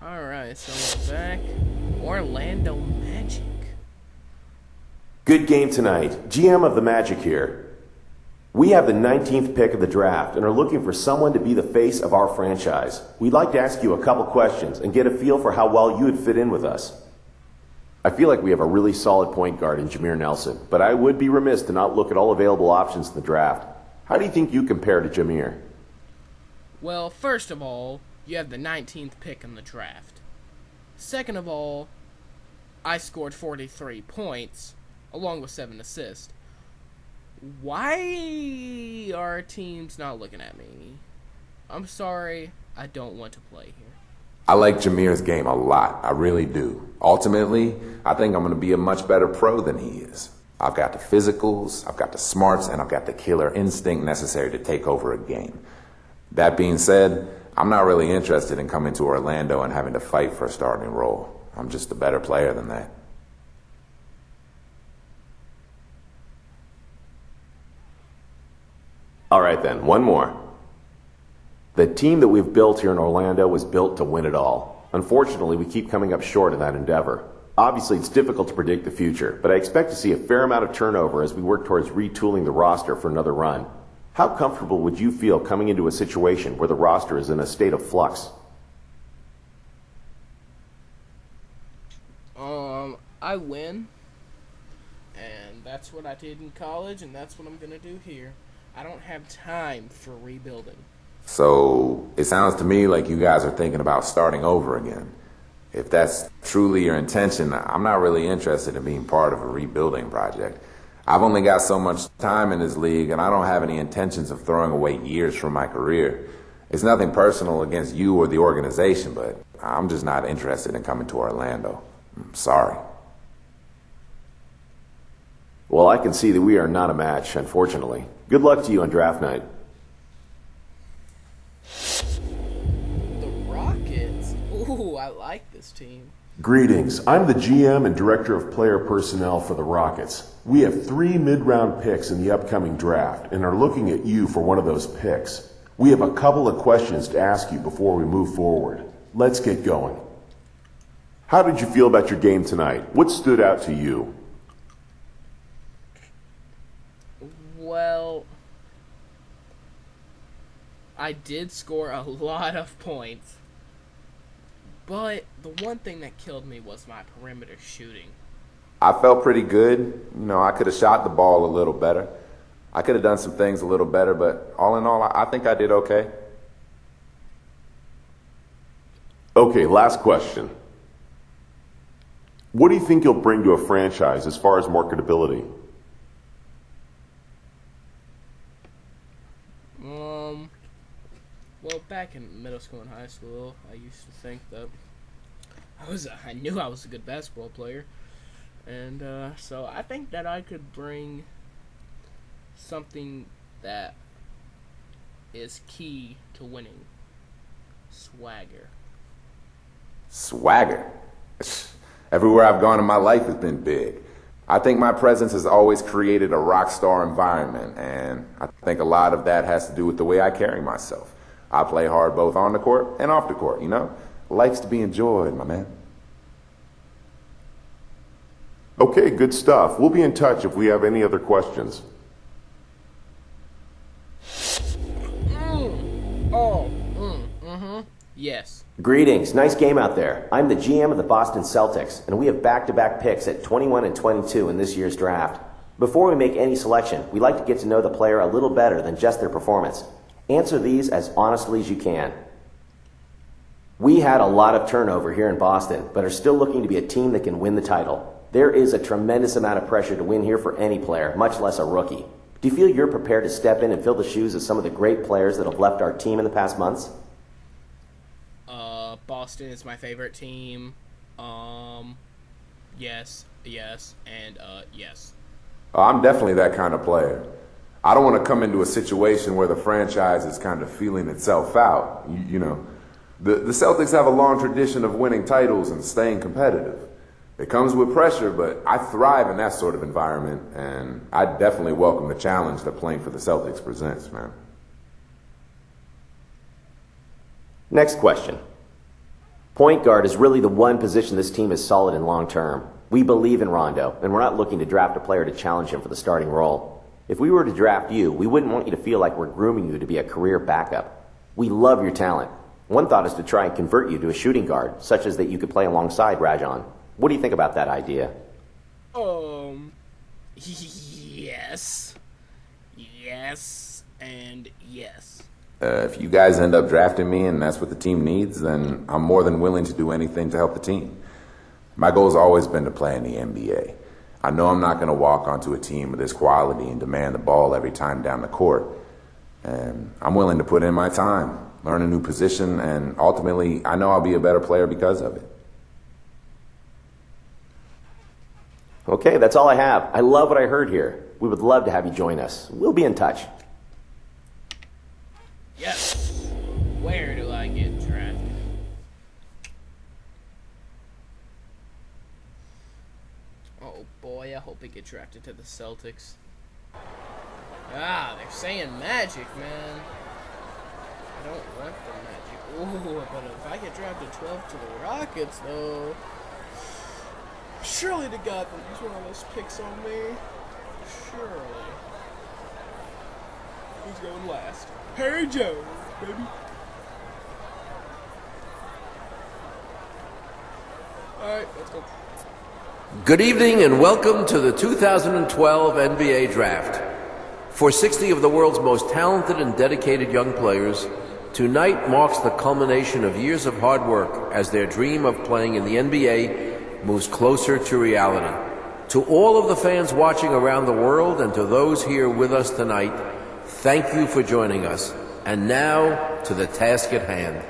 Alright, so we're back. Orlando Magic. Good game tonight. GM of the Magic here. We have the 19th pick of the draft and are looking for someone to be the face of our franchise. We'd like to ask you a couple questions and get a feel for how well you would fit in with us. I feel like we have a really solid point guard in Jameer Nelson, but I would be remiss to not look at all available options in the draft. How do you think you compare to Jameer? Well, first of all, you have the 19th pick in the draft. Second of all, I scored 43 points, along with 7 assists. Why are teams not looking at me? I'm sorry, I don't want to play here. I like Jameer's game a lot. I really do. Ultimately, I think I'm going to be a much better pro than he is. I've got the physicals, I've got the smarts, and I've got the killer instinct necessary to take over a game. That being said, I'm not really interested in coming to Orlando and having to fight for a starting role. I'm just a better player than that. All right then, one more. The team that we've built here in Orlando was built to win it all. Unfortunately, we keep coming up short in that endeavor. Obviously, it's difficult to predict the future, but I expect to see a fair amount of turnover as we work towards retooling the roster for another run. How comfortable would you feel coming into a situation where the roster is in a state of flux? I win, and that's what I did in college, and that's what I'm going to do here. I don't have time for rebuilding. So it sounds to me like you guys are thinking about starting over again. If that's truly your intention, I'm not really interested in being part of a rebuilding project. I've only got so much time in this league, and I don't have any intentions of throwing away years from my career. It's nothing personal against you or the organization, but I'm just not interested in coming to Orlando. I'm sorry. Well, I can see that we are not a match, unfortunately. Good luck to you on draft night. The Rockets? Ooh, I like this team. Greetings. I'm the GM and Director of Player Personnel for the Rockets. We have 3 mid-round picks in the upcoming draft and are looking at you for one of those picks. We have a couple of questions to ask you before we move forward. Let's get going. How did you feel about your game tonight? What stood out to you? Well, I did score a lot of points, but the one thing that killed me was my perimeter shooting. I felt pretty good. I could have shot the ball a little better. I could have done some things a little better, but all in all, I think I did okay. Okay, last question. What do you think you'll bring to a franchise as far as marketability? Well, back in middle school and high school, I used to think that I knew I was a good basketball player. And so I think that I could bring something that is key to winning. Swagger. Swagger? Everywhere I've gone in my life has been big. I think my presence has always created a rock star environment, and I think a lot of that has to do with the way I carry myself. I play hard both on the court and off the court, Life's to be enjoyed, my man. Okay, good stuff. We'll be in touch if we have any other questions. Yes. Greetings. Nice game out there. I'm the GM of the Boston Celtics, and we have back-to-back picks at 21 and 22 in this year's draft. Before we make any selection, we'd like to get to know the player a little better than just their performance. Answer these as honestly as you can. We had a lot of turnover here in Boston, but are still looking to be a team that can win the title. There is a tremendous amount of pressure to win here for any player, much less a rookie. Do you feel you're prepared to step in and fill the shoes of some of the great players that have left our team in the past months? Boston is my favorite team. Yes, and yes. I'm definitely that kind of player. I don't want to come into a situation where the franchise is kind of feeling itself out. The Celtics have a long tradition of winning titles and staying competitive. It comes with pressure, but I thrive in that sort of environment, and I definitely welcome the challenge that playing for the Celtics presents, man. Next question. Point guard is really the one position this team is solid in long term. We believe in Rondo, and we're not looking to draft a player to challenge him for the starting role. If we were to draft you, we wouldn't want you to feel like we're grooming you to be a career backup. We love your talent. One thought is to try and convert you to a shooting guard, such as that you could play alongside Rajon. What do you think about that idea? Yes. Yes, and yes. If you guys end up drafting me and that's what the team needs, then I'm more than willing to do anything to help the team. My goal has always been to play in the NBA. I know I'm not going to walk onto a team of this quality and demand the ball every time down the court. And I'm willing to put in my time, learn a new position, and ultimately, I know I'll be a better player because of it. Okay, that's all I have. I love what I heard here. We would love to have you join us. We'll be in touch. Yes. Where do I get drafted? Oh boy, I hope I get drafted to the Celtics. Ah, they're saying Magic, man. I don't want the Magic. Ooh, but if I get drafted 12 to the Rockets, though, surely to God that he's one of those picks on me. Surely. Who's going last? Harry Jones, baby. Alright, let's go. Good evening and welcome to the 2012 NBA Draft. For 60 of the world's most talented and dedicated young players, tonight marks the culmination of years of hard work as their dream of playing in the NBA moves closer to reality. To all of the fans watching around the world and to those here with us tonight, thank you for joining us. And now to the task at hand.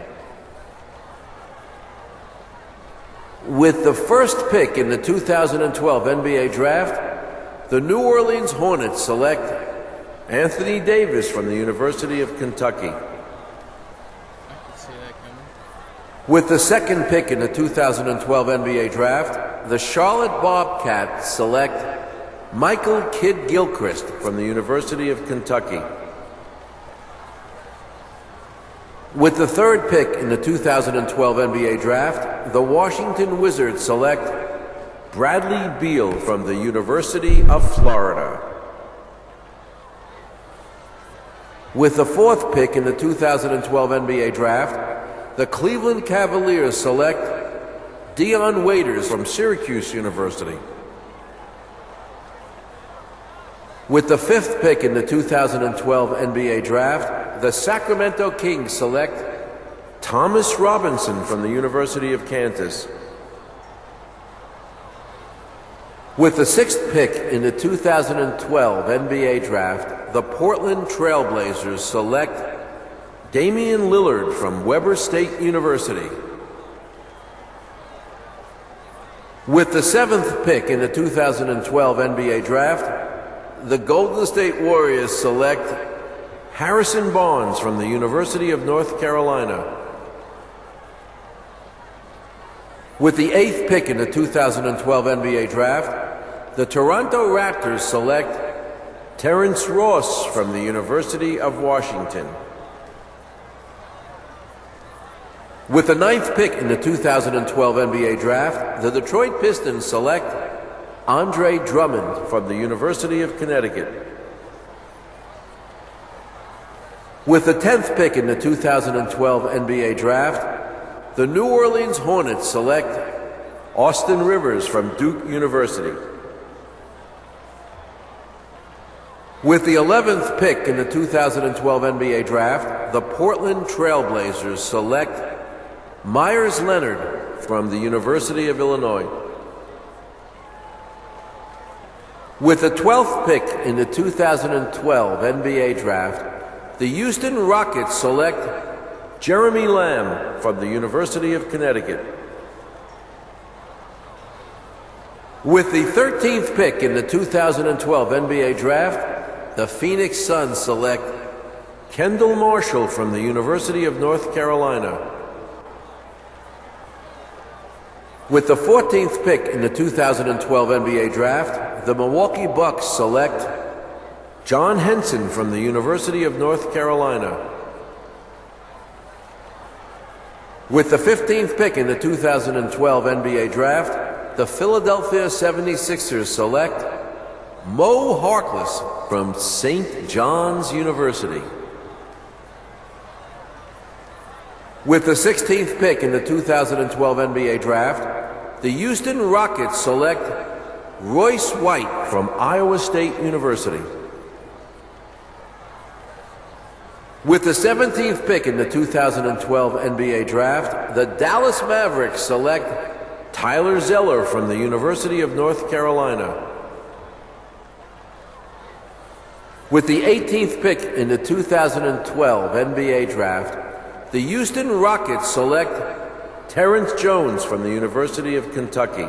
With the first pick in the 2012 NBA Draft, the New Orleans Hornets select Anthony Davis from the University of Kentucky. With the second pick in the 2012 NBA Draft, the Charlotte Bobcats select Michael Kidd Gilchrist from the University of Kentucky. With the third pick in the 2012 NBA Draft, the Washington Wizards select Bradley Beal from the University of Florida. With the fourth pick in the 2012 NBA Draft, the Cleveland Cavaliers select Dion Waiters from Syracuse University. With the fifth pick in the 2012 NBA Draft, the Sacramento Kings select Thomas Robinson from the University of Kansas. With the sixth pick in the 2012 NBA Draft, the Portland Trailblazers select Damian Lillard from Weber State University. With the seventh pick in the 2012 NBA Draft, the Golden State Warriors select Harrison Barnes from the University of North Carolina. With the eighth pick in the 2012 NBA Draft, the Toronto Raptors select Terrence Ross from the University of Washington. With the ninth pick in the 2012 NBA Draft, the Detroit Pistons select Andre Drummond from the University of Connecticut. With the 10th pick in the 2012 NBA Draft, the New Orleans Hornets select Austin Rivers from Duke University. With the 11th pick in the 2012 NBA Draft, the Portland Trailblazers select Myers Leonard from the University of Illinois. With the 12th pick in the 2012 NBA Draft, the Houston Rockets select Jeremy Lamb from the University of Connecticut. With the 13th pick in the 2012 NBA Draft, the Phoenix Suns select Kendall Marshall from the University of North Carolina. With the 14th pick in the 2012 NBA Draft, the Milwaukee Bucks select John Henson from the University of North Carolina. With the 15th pick in the 2012 NBA Draft, the Philadelphia 76ers select Mo Harkless from St. John's University. With the 16th pick in the 2012 NBA Draft, the Houston Rockets select Royce White from Iowa State University. With the 17th pick in the 2012 NBA Draft, the Dallas Mavericks select Tyler Zeller from the University of North Carolina. With the 18th pick in the 2012 NBA Draft, the Houston Rockets select Terrence Jones from the University of Kentucky.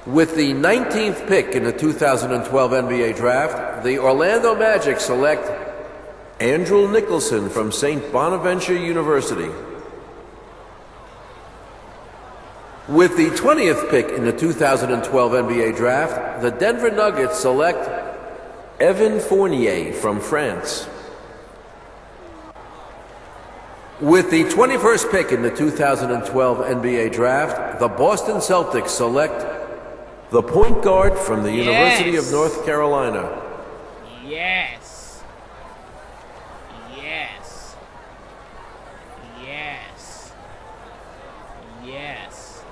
With the 19th pick in the 2012 NBA Draft, the Orlando Magic select Andrew Nicholson from St. Bonaventure University. With the 20th pick in the 2012 NBA Draft, the Denver Nuggets select Evan Fournier from France. With the 21st pick in the 2012 NBA Draft, the Boston Celtics select the point guard from the University of North Carolina. Yes. Yes. Yes. Yes.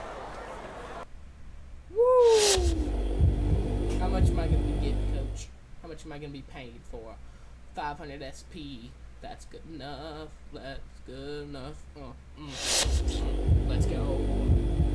Woo! How much am I going to be getting, Coach? How much am I going to be paid for? 500 SP. That's good enough. That's good enough. Let's go.